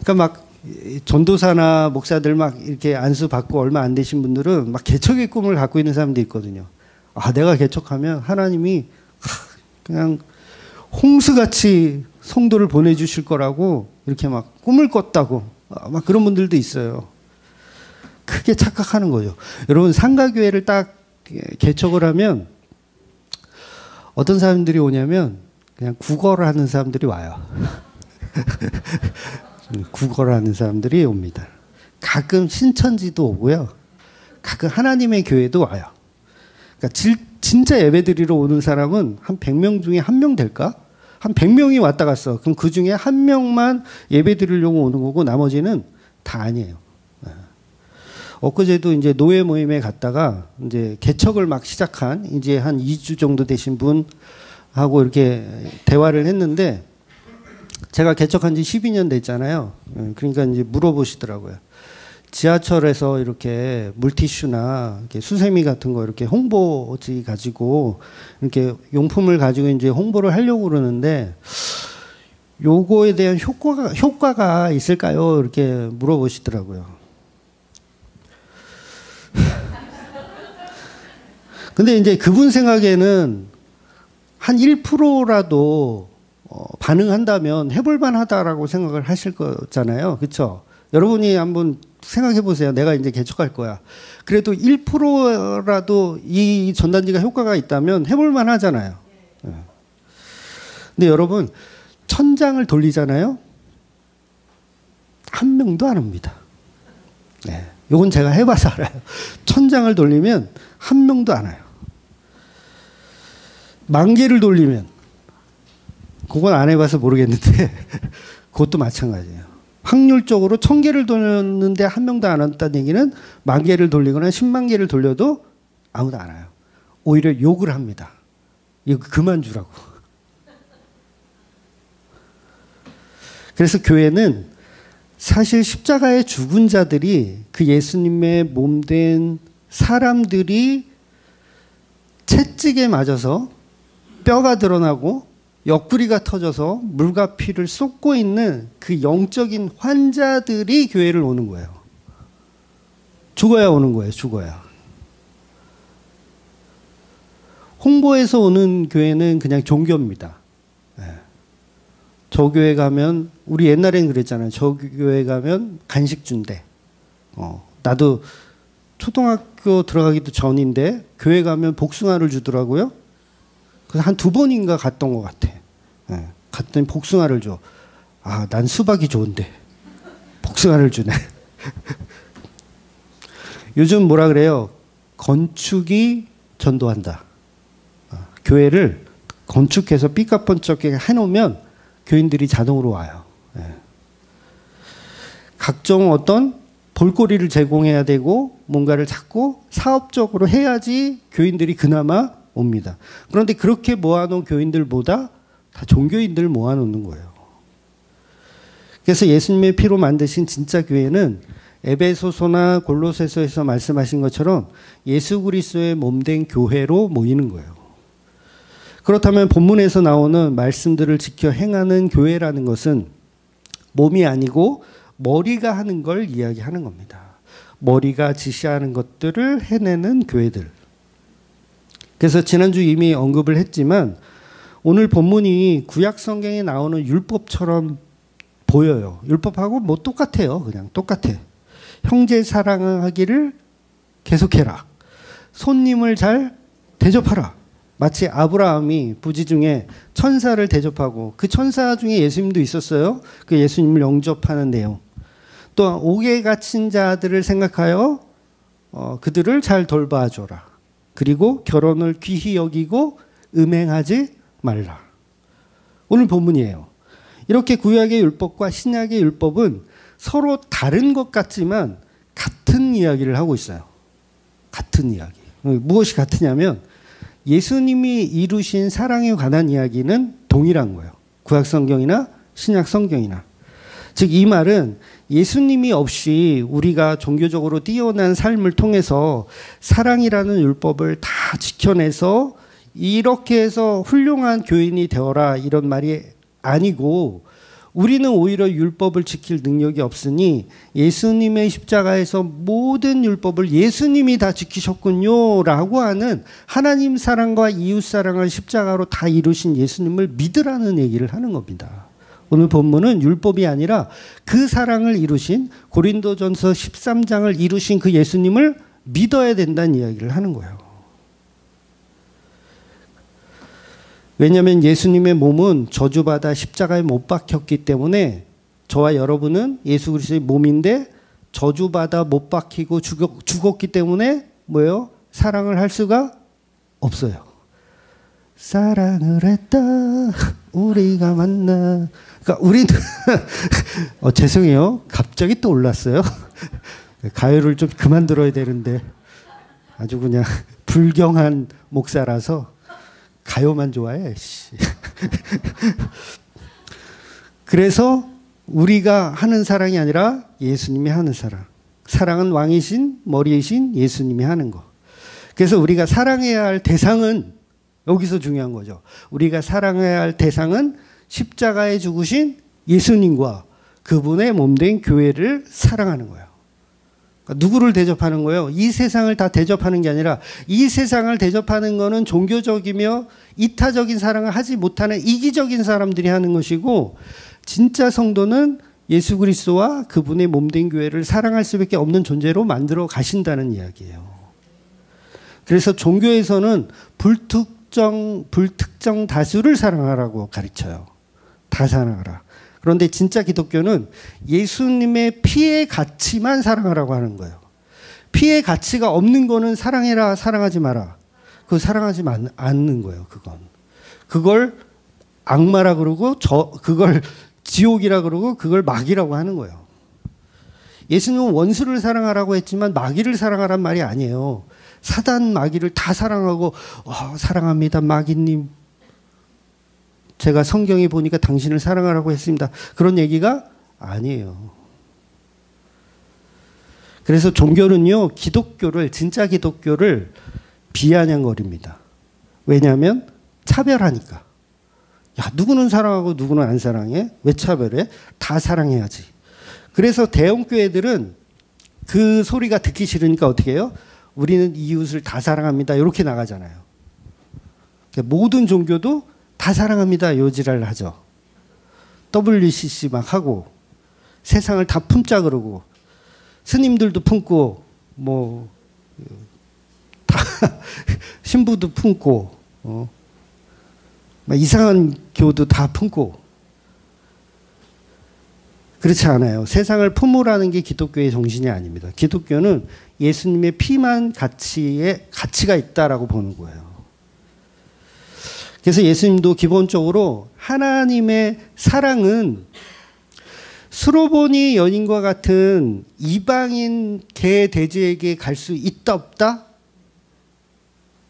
그러니까 막 전도사나 목사들 막 이렇게 안수 받고 얼마 안 되신 분들은 막 개척의 꿈을 갖고 있는 사람도 있거든요. 아, 내가 개척하면 하나님이 그냥 홍수같이 성도를 보내주실 거라고 이렇게 막 꿈을 꿨다고 막 그런 분들도 있어요. 크게 착각하는 거죠. 여러분, 상가교회를 딱 개척을 하면 어떤 사람들이 오냐면 그냥 국어를 하는 사람들이 와요. 국어를 하는 사람들이 옵니다. 가끔 신천지도 오고요. 가끔 하나님의 교회도 와요. 그러니까 진짜 예배드리러 오는 사람은 한 100명 중에 1명 될까? 한 100명이 왔다 갔어. 그럼 그 중에 1명만 예배드리려고 오는 거고 나머지는 다 아니에요. 엊그제도 이제 노예 모임에 갔다가 이제 개척을 막 시작한 이제 한 2주 정도 되신 분하고 이렇게 대화를 했는데 제가 개척한 지 12년 됐잖아요. 그러니까 이제 물어보시더라고요. 지하철에서 이렇게 물티슈나 이렇게 수세미 같은 거 이렇게 홍보지 가지고 이렇게 용품을 가지고 이제 홍보를 하려고 그러는데 요거에 대한 효과가 있을까요? 이렇게 물어보시더라고요. 근데 이제 그분 생각에는 한 1%라도 반응한다면 해볼만 하다라고 생각을 하실 거잖아요. 그렇죠? 여러분이 한번 생각해 보세요. 내가 이제 개척할 거야. 그래도 1%라도 이 전단지가 효과가 있다면 해볼만 하잖아요. 근데 여러분, 1000장을 돌리잖아요. 한 명도 안 옵니다. 네. 요건 제가 해봐서 알아요. 1000장을 돌리면 한 명도 안 와요. 10,000개를 돌리면, 그건 안 해봐서 모르겠는데, 그것도 마찬가지예요. 확률적으로 1000개를 돌렸는데 한 명도 안 왔다는 얘기는 10,000개를 돌리거나 10만 개를 돌려도 아무도 안 와요. 오히려 욕을 합니다. 이거 그만 주라고. 그래서 교회는 사실 십자가의 죽은 자들이 그 예수님의 몸된 사람들이 채찍에 맞아서 뼈가 드러나고 옆구리가 터져서 물과 피를 쏟고 있는 그 영적인 환자들이 교회를 오는 거예요. 죽어야 오는 거예요. 죽어야. 홍보에서 오는 교회는 그냥 종교입니다. 네. 저 교회 가면, 우리 옛날엔 그랬잖아요. 저 교회 가면 간식 준대. 나도 초등학교 들어가기도 전인데 교회 가면 복숭아를 주더라고요. 그래서 한 2번인가 갔던 것 같아. 네. 갔더니 복숭아를 줘. 아, 난 수박이 좋은데 복숭아를 주네. 요즘 뭐라 그래요? 건축이 전도한다. 교회를 건축해서 삐까뻔쩍하게 해놓으면 교인들이 자동으로 와요. 네. 각종 어떤 볼거리를 제공해야 되고 뭔가를 자꾸 사업적으로 해야지 교인들이 그나마 옵니다. 그런데 그렇게 모아놓은 교인들보다 다 종교인들 모아놓는 거예요. 그래서 예수님의 피로 만드신 진짜 교회는 에베소서나 골로새서에서 말씀하신 것처럼 예수 그리스도의 몸된 교회로 모이는 거예요. 그렇다면 본문에서 나오는 말씀들을 지켜 행하는 교회라는 것은 몸이 아니고 머리가 하는 걸 이야기하는 겁니다. 머리가 지시하는 것들을 해내는 교회들. 그래서 지난주 이미 언급을 했지만 오늘 본문이 구약 성경에 나오는 율법처럼 보여요. 율법하고 뭐 똑같아요. 그냥 똑같아. 형제 사랑하기를 계속해라. 손님을 잘 대접하라. 마치 아브라함이 부지 중에 천사를 대접하고 그 천사 중에 예수님도 있었어요. 그 예수님을 영접하는 내용. 또한 옥에 갇힌 자들을 생각하여 그들을 잘 돌봐줘라. 그리고 결혼을 귀히 여기고 음행하지 말라. 오늘 본문이에요. 이렇게 구약의 율법과 신약의 율법은 서로 다른 것 같지만 같은 이야기를 하고 있어요. 같은 이야기. 무엇이 같으냐면 예수님이 이루신 사랑에 관한 이야기는 동일한 거예요. 구약 성경이나 신약 성경이나. 즉 이 말은 예수님이 없이 우리가 종교적으로 뛰어난 삶을 통해서 사랑이라는 율법을 다 지켜내서 이렇게 해서 훌륭한 교인이 되어라 이런 말이 아니고, 우리는 오히려 율법을 지킬 능력이 없으니 예수님의 십자가에서 모든 율법을 예수님이 다 지키셨군요 라고 하는 하나님 사랑과 이웃 사랑을 십자가로 다 이루신 예수님을 믿으라는 얘기를 하는 겁니다. 오늘 본문은 율법이 아니라 그 사랑을 이루신, 고린도전서 13장을 이루신 그 예수님을 믿어야 된다는 이야기를 하는 거예요. 왜냐하면 예수님의 몸은 저주받아 십자가에 못 박혔기 때문에 저와 여러분은 예수 그리스도의 몸인데 저주받아 못 박히고 죽었기 때문에 뭐예요? 사랑을 할 수가 없어요. 사랑을 했다 우리가 만나. 그러니까 우리는 죄송해요. 갑자기 또 올랐어요. 가요를 좀 그만 들어야 되는데 아주 그냥 불경한 목사라서 가요만 좋아해. 그래서 우리가 하는 사랑이 아니라 예수님이 하는 사랑. 사랑은 왕이신 머리이신 예수님이 하는 거. 그래서 우리가 사랑해야 할 대상은 여기서 중요한 거죠. 우리가 사랑해야 할 대상은 십자가에 죽으신 예수님과 그분의 몸된 교회를 사랑하는 거예요. 그러니까 누구를 대접하는 거예요? 이 세상을 다 대접하는 게 아니라 이 세상을 대접하는 거는 종교적이며 이타적인 사랑을 하지 못하는 이기적인 사람들이 하는 것이고, 진짜 성도는 예수 그리스도와 그분의 몸된 교회를 사랑할 수밖에 없는 존재로 만들어 가신다는 이야기예요. 그래서 종교에서는 불특정 다수를 사랑하라고 가르쳐요. 다 사랑하라. 그런데 진짜 기독교는 예수님의 피의 가치만 사랑하라고 하는 거예요. 피의 가치가 없는 거는 사랑해라, 사랑하지 마라. 그거 사랑하지 않는 거예요, 그건. 그걸 악마라 그러고, 그걸 지옥이라 그러고, 그걸 마귀라고 하는 거예요. 예수님은 원수를 사랑하라고 했지만 마귀를 사랑하란 말이 아니에요. 사단 마귀를 다 사랑하고, 사랑합니다, 마귀님. 제가 성경에 보니까 당신을 사랑하라고 했습니다. 그런 얘기가 아니에요. 그래서 종교는요, 기독교를, 진짜 기독교를 비아냥거립니다. 왜냐하면 차별하니까. 야, 누구는 사랑하고 누구는 안 사랑해? 왜 차별해? 다 사랑해야지. 그래서 대형교회들은 그 소리가 듣기 싫으니까 어떻게 해요? 우리는 이웃을 다 사랑합니다. 이렇게 나가잖아요. 모든 종교도 다 사랑합니다. 요지랄 하죠. WCC 막 하고 세상을 다 품자 그러고 스님들도 품고 다 신부도 품고 막 이상한 교도 다 품고. 그렇지 않아요. 세상을 품으라는 게 기독교의 정신이 아닙니다. 기독교는 예수님의 피만 가치가 있다라고 보는 거예요. 그래서 예수님도 기본적으로 하나님의 사랑은 수로보니 여인과 같은 이방인 개 돼지에게 갈 수 있다 없다?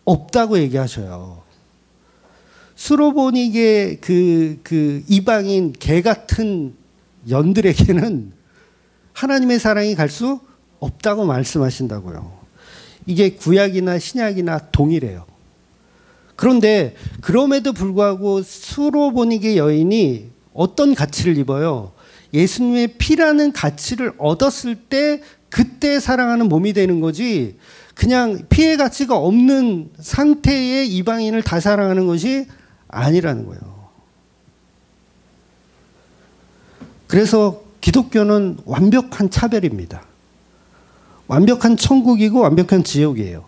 없다고 얘기하셔요. 수로보니계 그 이방인 개 같은 연들에게는 하나님의 사랑이 갈 수 없다고 말씀하신다고요. 이게 구약이나 신약이나 동일해요. 그런데 그럼에도 불구하고 수로보니게 여인이 어떤 가치를 입어요? 예수님의 피라는 가치를 얻었을 때 그때 사랑하는 몸이 되는 거지, 그냥 피의 가치가 없는 상태의 이방인을 다 사랑하는 것이 아니라는 거예요. 그래서 기독교는 완벽한 차별입니다. 완벽한 천국이고 완벽한 지옥이에요.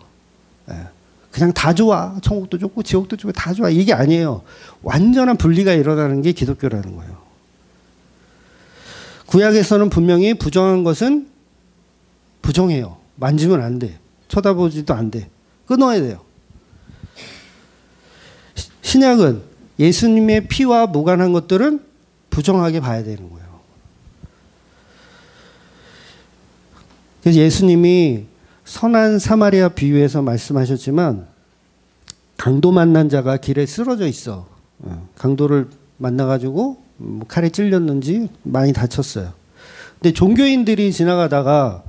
그냥 다 좋아. 천국도 좋고 지옥도 좋고 다 좋아. 이게 아니에요. 완전한 분리가 일어나는 게 기독교라는 거예요. 구약에서는 분명히 부정한 것은 부정해요. 만지면 안 돼. 쳐다보지도 안 돼. 끊어야 돼요. 신약은 예수님의 피와 무관한 것들은 부정하게 봐야 되는 거예요. 그래서 예수님이 선한 사마리아 비유에서 말씀하셨지만 강도 만난 자가 길에 쓰러져 있어. 강도를 만나가지고 칼에 찔렸는지 많이 다쳤어요. 근데 종교인들이 지나가다가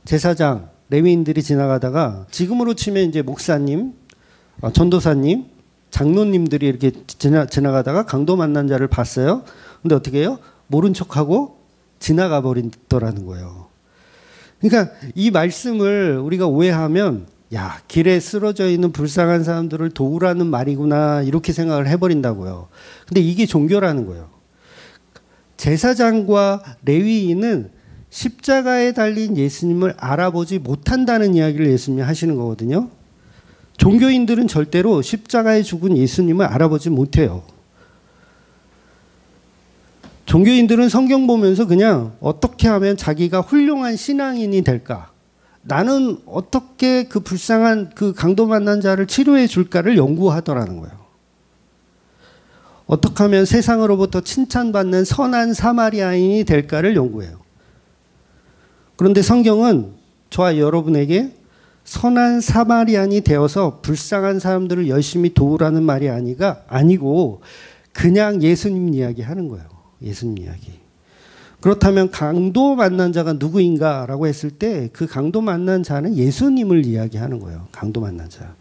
제사장, 레위인들이 지나가다가 지금으로 치면 이제 목사님, 전도사님, 장로님들이 이렇게 지나가다가 강도 만난 자를 봤어요. 근데 어떻게 해요? 모른 척하고 지나가 버리더라는 거예요. 그러니까 이 말씀을 우리가 오해하면 야, 길에 쓰러져 있는 불쌍한 사람들을 도우라는 말이구나 이렇게 생각을 해버린다고요. 근데 이게 종교라는 거예요. 제사장과 레위인은 십자가에 달린 예수님을 알아보지 못한다는 이야기를 예수님이 하시는 거거든요. 종교인들은 절대로 십자가에 죽은 예수님을 알아보지 못해요. 종교인들은 성경 보면서 그냥 어떻게 하면 자기가 훌륭한 신앙인이 될까? 나는 어떻게 그 불쌍한 그 강도 만난 자를 치료해 줄까를 연구하더라는 거예요. 어떻게 하면 세상으로부터 칭찬받는 선한 사마리아인이 될까를 연구해요. 그런데 성경은 저와 여러분에게 선한 사마리안이 되어서 불쌍한 사람들을 열심히 도우라는 말이 아니고 그냥 예수님 이야기 하는 거예요. 예수님 이야기. 그렇다면 강도 만난 자가 누구인가라고 했을 때 그 강도 만난 자는 예수님을 이야기하는 거예요. 강도 만난 자.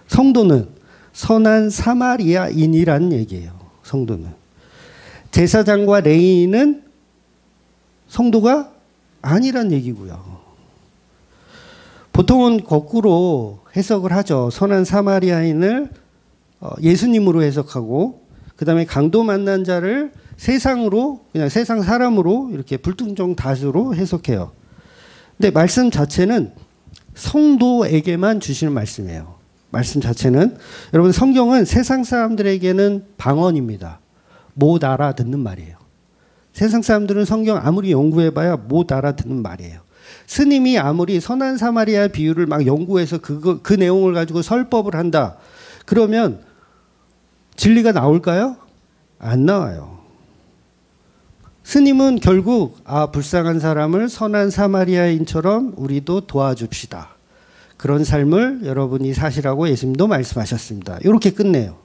성도는 선한 사마리아인이라는 얘기예요. 성도는. 제사장과 레위인은 성도가 아니란 얘기고요. 보통은 거꾸로 해석을 하죠. 선한 사마리아인을 예수님으로 해석하고 그 다음에 강도 만난 자를 세상으로 그냥 세상 사람으로 이렇게 불특정다수로 해석해요. 근데 말씀 자체는 성도에게만 주시는 말씀이에요. 말씀 자체는 여러분 성경은 세상 사람들에게는 방언입니다. 못 알아듣는 말이에요. 세상 사람들은 성경 아무리 연구해봐야 못 알아듣는 말이에요. 스님이 아무리 선한 사마리아 비유를 막 연구해서 그 내용을 가지고 설법을 한다. 그러면 진리가 나올까요? 안 나와요. 스님은 결국 불쌍한 사람을 선한 사마리아인처럼 우리도 도와줍시다. 그런 삶을 여러분이 사시라고 예수님도 말씀하셨습니다. 이렇게 끝내요.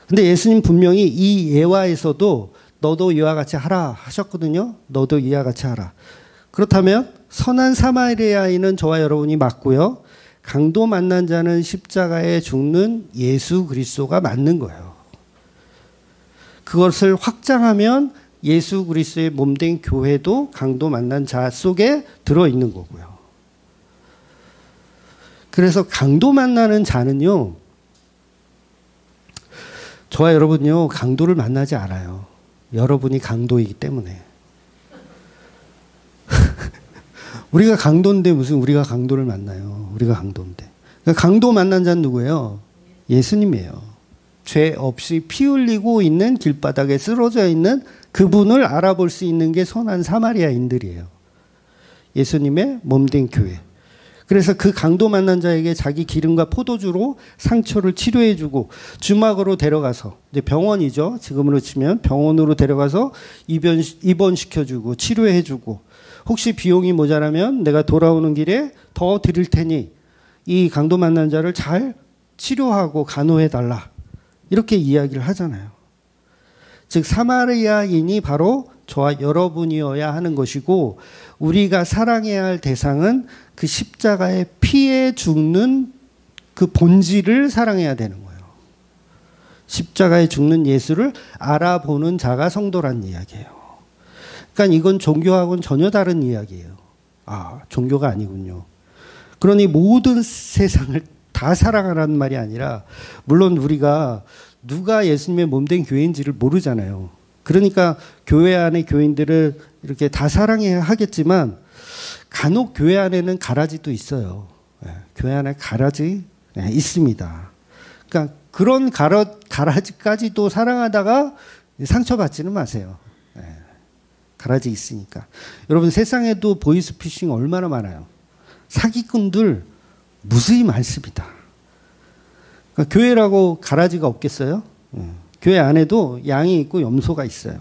근데 예수님 분명히 이 예화에서도 너도 이와 같이 하라 하셨거든요. 너도 이와 같이 하라. 그렇다면 선한 사마리아인은 저와 여러분이 맞고요. 강도 만난 자는 십자가에 죽는 예수 그리스도가 맞는 거예요. 그것을 확장하면 예수 그리스도의 몸된 교회도 강도 만난 자 속에 들어있는 거고요. 그래서 강도 만나는 자는요. 저와 여러분요. 강도를 만나지 않아요. 여러분이 강도이기 때문에. 우리가 강도인데 무슨 우리가 강도를 만나요. 우리가 강도인데. 그러니까 강도 만난 자는 누구예요? 예수님이에요. 죄 없이 피 흘리고 있는 길바닥에 쓰러져 있는 그분을 알아볼 수 있는 게 선한 사마리아인들이에요. 예수님의 몸된 교회. 그래서 그 강도 만난 자에게 자기 기름과 포도주로 상처를 치료해주고 주막으로 데려가서 이제 병원이죠. 지금으로 치면 병원으로 데려가서 입원시켜주고 치료해주고 혹시 비용이 모자라면 내가 돌아오는 길에 더 드릴 테니 이 강도 만난 자를 잘 치료하고 간호해달라. 이렇게 이야기를 하잖아요. 즉 사마리아인이 바로 저와 여러분이어야 하는 것이고 우리가 사랑해야 할 대상은 그 십자가의 피에 죽는 그 본질을 사랑해야 되는 거예요. 십자가에 죽는 예수를 알아보는 자가 성도란 이야기예요. 그러니까 이건 종교하고는 전혀 다른 이야기예요. 종교가 아니군요. 그러니 모든 세상을 다 사랑하라는 말이 아니라 물론 우리가 누가 예수님의 몸된 교회인지를 모르잖아요. 그러니까 교회 안의 교인들을 이렇게 다 사랑해야 하겠지만 간혹 교회 안에는 가라지도 있어요. 교회 안에 가라지 있습니다. 그러니까 그런 가라지까지도 사랑하다가 상처받지는 마세요. 가라지 있으니까. 여러분 세상에도 보이스피싱 얼마나 많아요. 사기꾼들 무수히 많습니다. 그러니까 교회라고 가라지가 없겠어요? 교회 안에도 양이 있고 염소가 있어요.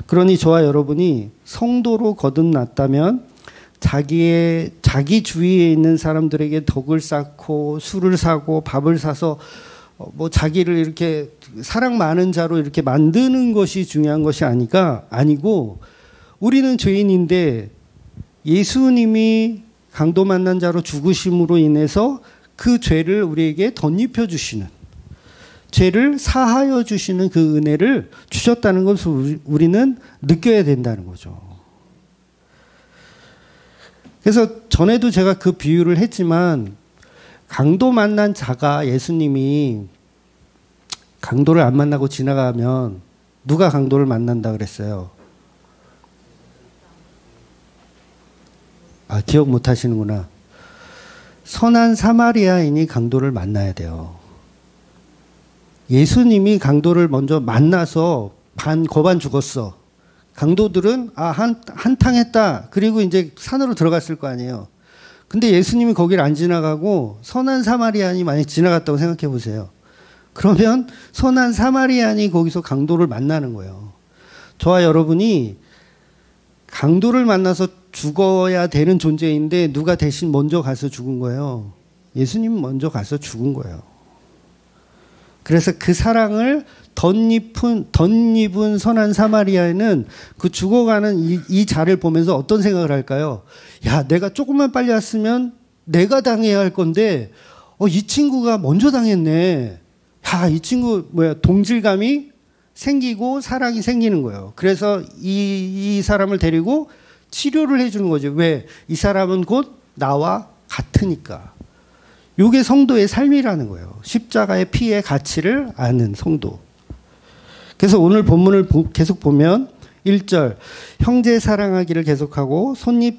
그러니 저와 여러분이 성도로 거듭났다면 자기 주위에 있는 사람들에게 덕을 쌓고 술을 사고 밥을 사서 뭐 자기를 이렇게 사랑 많은 자로 이렇게 만드는 것이 중요한 것이 아니고 우리는 죄인인데 예수님이 강도 만난 자로 죽으심으로 인해서 그 죄를 우리에게 덧입혀 주시는, 죄를 사하여 주시는 그 은혜를 주셨다는 것을 우리는 느껴야 된다는 거죠. 그래서 전에도 제가 그 비유를 했지만 강도 만난 자가, 예수님이 강도를 안 만나고 지나가면 누가 강도를 만난다 그랬어요? 아, 기억 못 하시는구나. 선한 사마리아인이 강도를 만나야 돼요. 예수님이 강도를 먼저 만나서 거반 죽었어. 강도들은 한탕했다. 그리고 이제 산으로 들어갔을 거 아니에요. 근데 예수님이 거기를 안 지나가고 선한 사마리아인이 만약 지나갔다고 생각해 보세요. 그러면 선한 사마리아인이 거기서 강도를 만나는 거예요. 저와 여러분이 강도를 만나서 죽어야 되는 존재인데 누가 대신 먼저 가서 죽은 거예요. 예수님 먼저 가서 죽은 거예요. 그래서 그 사랑을 덧입은 선한 사마리아인은 그 죽어가는 이 자를 보면서 어떤 생각을 할까요? 야, 내가 조금만 빨리 왔으면 내가 당해야 할 건데, 이 친구가 먼저 당했네. 야, 이 친구, 동질감이 생기고 사랑이 생기는 거예요. 그래서 이 사람을 데리고 치료를 해주는 거죠. 왜? 이 사람은 곧 나와 같으니까. 이게 성도의 삶이라는 거예요. 십자가의 피의 가치를 아는 성도. 그래서 오늘 본문을 계속 보면 1절 형제 사랑하기를 계속하고 손님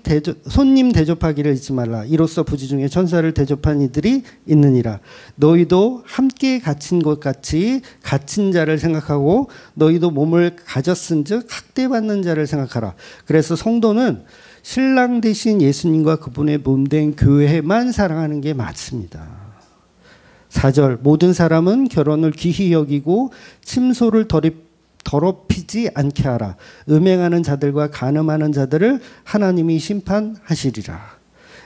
대접하기를 잊지 말라. 이로써 부지 중에 천사를 대접한 이들이 있느니라. 너희도 함께 갇힌 것 같이 갇힌 자를 생각하고 너희도 몸을 가졌은즉 학대받는 자를 생각하라. 그래서 성도는 신랑 되신 예수님과 그분의 몸된 교회만 사랑하는 게 맞습니다. 4절 모든 사람은 결혼을 귀히 여기고 침소를 더럽히지 않게 하라. 음행하는 자들과 간음하는 자들을 하나님이 심판하시리라.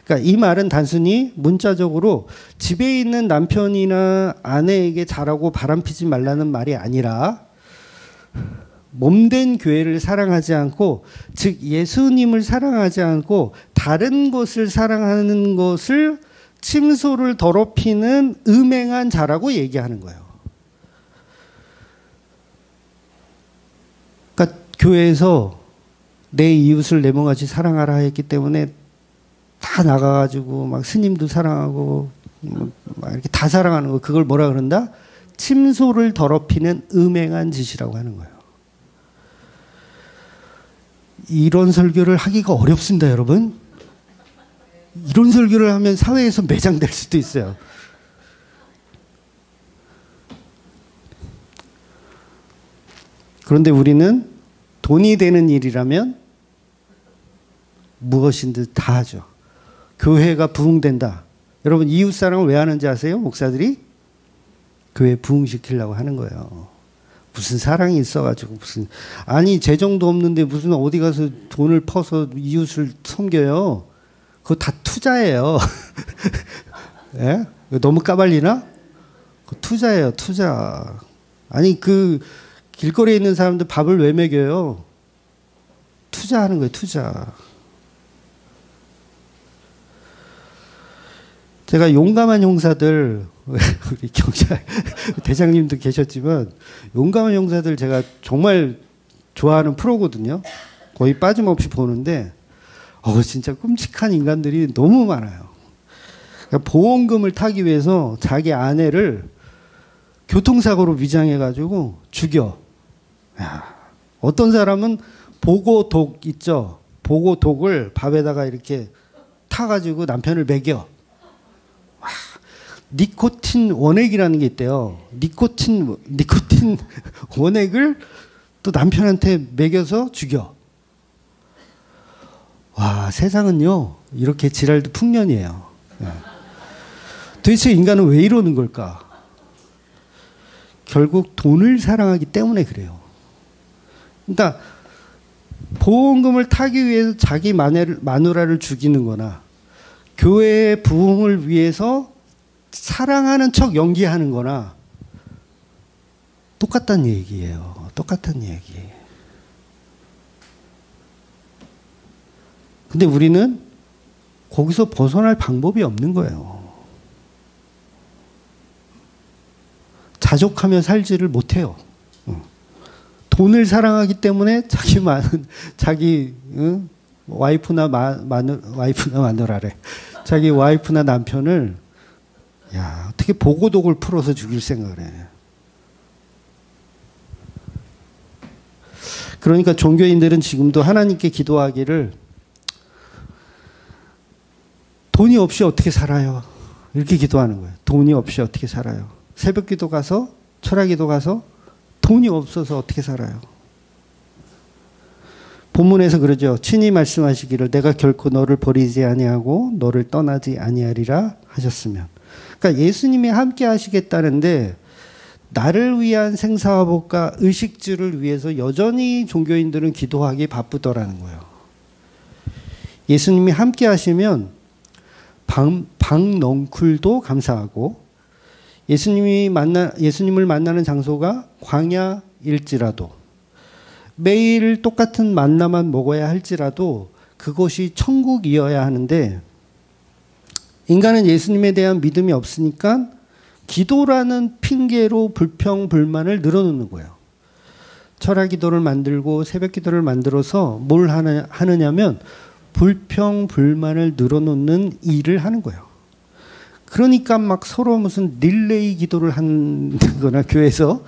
그러니까 이 말은 단순히 문자적으로 집에 있는 남편이나 아내에게 잘하고 바람피지 말라는 말이 아니라 몸된 교회를 사랑하지 않고, 즉 예수님을 사랑하지 않고 다른 것을 사랑하는 것을 침소를 더럽히는 음행한 자라고 얘기하는 거예요. 그러니까 교회에서 내 이웃을 내 몸같이 사랑하라 했기 때문에 다 나가가지고 막 스님도 사랑하고 막 이렇게 다 사랑하는 거, 그걸 뭐라 그런다? 침소를 더럽히는 음행한 짓이라고 하는 거예요. 이런 설교를 하기가 어렵습니다, 여러분. 이런 설교를 하면 사회에서 매장될 수도 있어요. 그런데 우리는 돈이 되는 일이라면 무엇인지 다 하죠. 교회가 부흥된다. 여러분, 이웃사랑을 왜 하는지 아세요? 목사들이? 교회 부흥시키려고 하는 거예요. 무슨 사랑이 있어가지고 아니 재정도 없는데 무슨 어디 가서 돈을 퍼서 이웃을 섬겨요. 그거 다 투자예요. 예? 너무 까발리나? 그거 투자예요, 투자. 아니 그 길거리에 있는 사람들 밥을 왜 먹여요? 투자하는 거예요, 투자. 제가 용감한 형사들, 우리 경찰 대장님도 계셨지만 용감한 형사들 제가 정말 좋아하는 프로거든요. 거의 빠짐없이 보는데 진짜 끔찍한 인간들이 너무 많아요. 그러니까 보험금을 타기 위해서 자기 아내를 교통사고로 위장해가지고 죽여. 야, 어떤 사람은 보고독 있죠. 보고독을 밥에다가 이렇게 타가지고 남편을 먹여. 니코틴 원액이라는 게 있대요. 니코틴 원액을 또 남편한테 먹여서 죽여. 와, 세상은요, 이렇게 지랄도 풍년이에요. 예. 도대체 인간은 왜 이러는 걸까? 결국 돈을 사랑하기 때문에 그래요. 그러니까 보험금을 타기 위해서 자기 마누라를 죽이는 거나 교회의 부흥을 위해서 사랑하는 척 연기하는 거나 똑같다는 얘기예요. 똑같은 얘기. 근데 우리는 거기서 벗어날 방법이 없는 거예요. 자족하며 살지를 못해요. 돈을 사랑하기 때문에 자기 와이프나 마누라래. 자기 와이프나 남편을 야, 어떻게 보고독을 풀어서 죽일 생각을 해. 그러니까 종교인들은 지금도 하나님께 기도하기를 돈이 없이 어떻게 살아요? 이렇게 기도하는 거예요. 돈이 없이 어떻게 살아요? 새벽 기도 가서 철학 기도 가서 돈이 없어서 어떻게 살아요? 본문에서 그러죠. 친히 말씀하시기를 내가 결코 너를 버리지 아니하고 너를 떠나지 아니하리라 하셨으면. 그러니까 예수님이 함께 하시겠다는데 나를 위한 생사화복과 의식주를 위해서 여전히 종교인들은 기도하기 바쁘더라는 거예요. 예수님이 함께 하시면 방넝쿨도 감사하고 예수님을 만나는 장소가 광야일지라도 매일 똑같은 만나만 먹어야 할지라도 그것이 천국이어야 하는데 인간은 예수님에 대한 믿음이 없으니까 기도라는 핑계로 불평불만을 늘어놓는 거예요. 철학 기도를 만들고 새벽 기도를 만들어서 뭘 하느냐면 불평불만을 늘어놓는 일을 하는 거예요. 그러니까 막 서로 무슨 릴레이 기도를 하는 거나 교회에서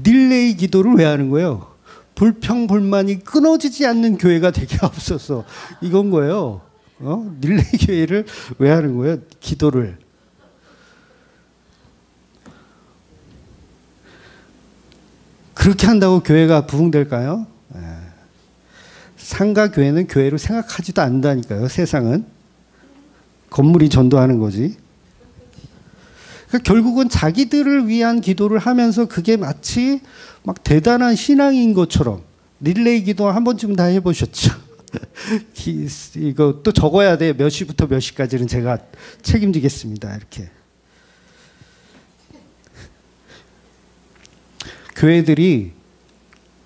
릴레이 기도를 왜 하는 거예요? 불평불만이 끊어지지 않는 교회가 되게 없어서 이건 거예요. 릴레이 교회를 왜 하는 거예요? 기도를. 그렇게 한다고 교회가 부흥될까요? 상가 교회는 교회로 생각하지도 않는다니까요. 세상은. 건물이 전도하는 거지. 그러니까 결국은 자기들을 위한 기도를 하면서 그게 마치 막 대단한 신앙인 것처럼 릴레이 기도 한 번쯤 다 해보셨죠? 이거 또 적어야 돼. 몇 시부터 몇 시까지는 제가 책임지겠습니다. 이렇게. 교회들이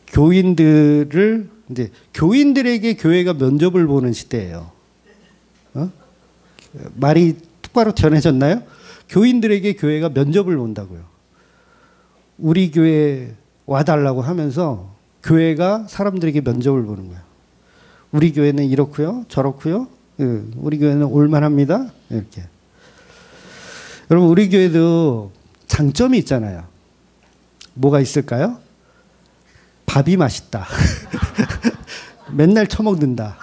교인들을 이제 교인들에게 교회가 면접을 보는 시대예요. 말이 똑바로 전해졌나요? 교인들에게 교회가 면접을 본다고요. 우리 교회 와달라고 하면서 교회가 사람들에게 면접을 보는 거예요. 우리 교회는 이렇고요, 저렇고요. 우리 교회는 올만합니다. 이렇게. 여러분 우리 교회도 장점이 있잖아요. 뭐가 있을까요? 밥이 맛있다. 맨날 처먹는다.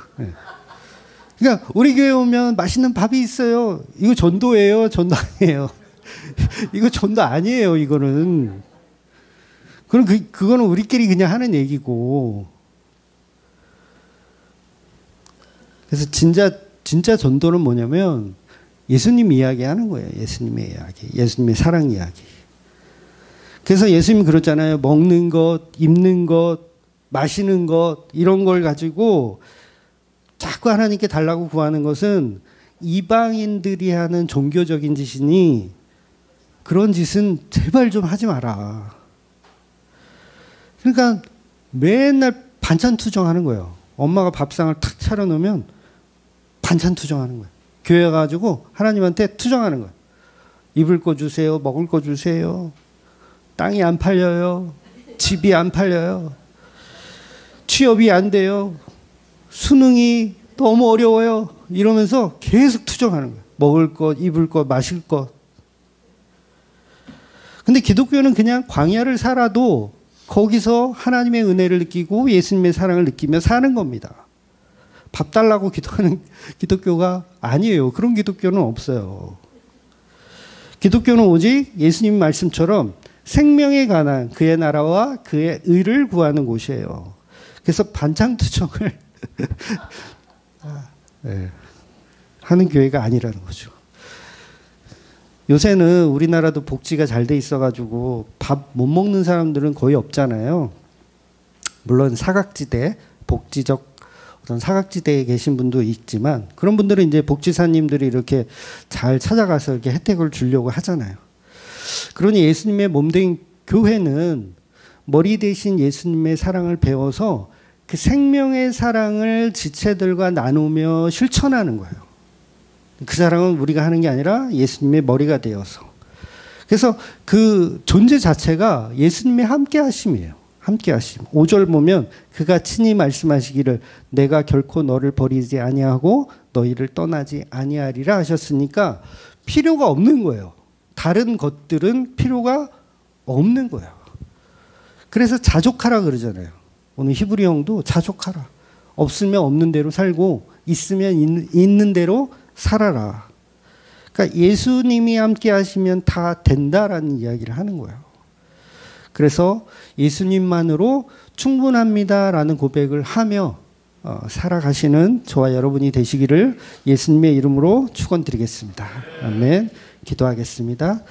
그러니까 우리 교회 오면 맛있는 밥이 있어요. 이거 전도예요? 전도 아니에요? 이거 전도 아니에요. 이거는. 그럼 그거는 우리끼리 그냥 하는 얘기고. 그래서 진짜 전도는 뭐냐면 예수님 이야기 하는 거예요. 예수님의 이야기. 예수님의 사랑 이야기. 그래서 예수님 그러잖아요. 먹는 것, 입는 것, 마시는 것 이런 걸 가지고 자꾸 하나님께 달라고 구하는 것은 이방인들이 하는 종교적인 짓이니 그런 짓은 제발 좀 하지 마라. 그러니까 맨날 반찬 투정하는 거예요. 엄마가 밥상을 탁 차려놓으면 반찬 투정하는 거예요. 교회 가지고 하나님한테 투정하는 거예요. 입을 거 주세요. 먹을 거 주세요. 땅이 안 팔려요. 집이 안 팔려요. 취업이 안 돼요. 수능이 너무 어려워요. 이러면서 계속 투정하는 거예요. 먹을 것, 입을 것, 마실 것. 근데 기독교는 그냥 광야를 살아도 거기서 하나님의 은혜를 느끼고 예수님의 사랑을 느끼며 사는 겁니다. 밥 달라고 기도하는 기독교가 아니에요. 그런 기독교는 없어요. 기독교는 오직 예수님 말씀처럼 생명에 관한 그의 나라와 그의 의를 구하는 곳이에요. 그래서 반찬 투정을 네. 하는 교회가 아니라는 거죠. 요새는 우리나라도 복지가 잘 돼 있어가지고 밥 못 먹는 사람들은 거의 없잖아요. 물론 사각지대, 복지적 어떤 사각지대에 계신 분도 있지만 그런 분들은 이제 복지사님들이 이렇게 잘 찾아가서 이렇게 혜택을 주려고 하잖아요. 그러니 예수님의 몸된 교회는 머리 대신 예수님의 사랑을 배워서 그 생명의 사랑을 지체들과 나누며 실천하는 거예요. 그 사랑은 우리가 하는 게 아니라 예수님의 머리가 되어서. 그래서 그 존재 자체가 예수님의 함께 하심이에요. 함께 하심. 5절 보면 그가 친히 말씀하시기를 내가 결코 너를 버리지 아니하고 너희를 떠나지 아니하리라 하셨으니까 필요가 없는 거예요. 다른 것들은 필요가 없는 거예요. 그래서 자족하라 그러잖아요. 오늘 히브리 형도 자족하라. 없으면 없는 대로 살고 있으면 있는 대로 살아라. 그러니까 예수님이 함께 하시면 다 된다라는 이야기를 하는 거예요. 그래서 예수님만으로 충분합니다라는 고백을 하며 살아가시는 저와 여러분이 되시기를 예수님의 이름으로 축원드리겠습니다. 아멘. 기도하겠습니다.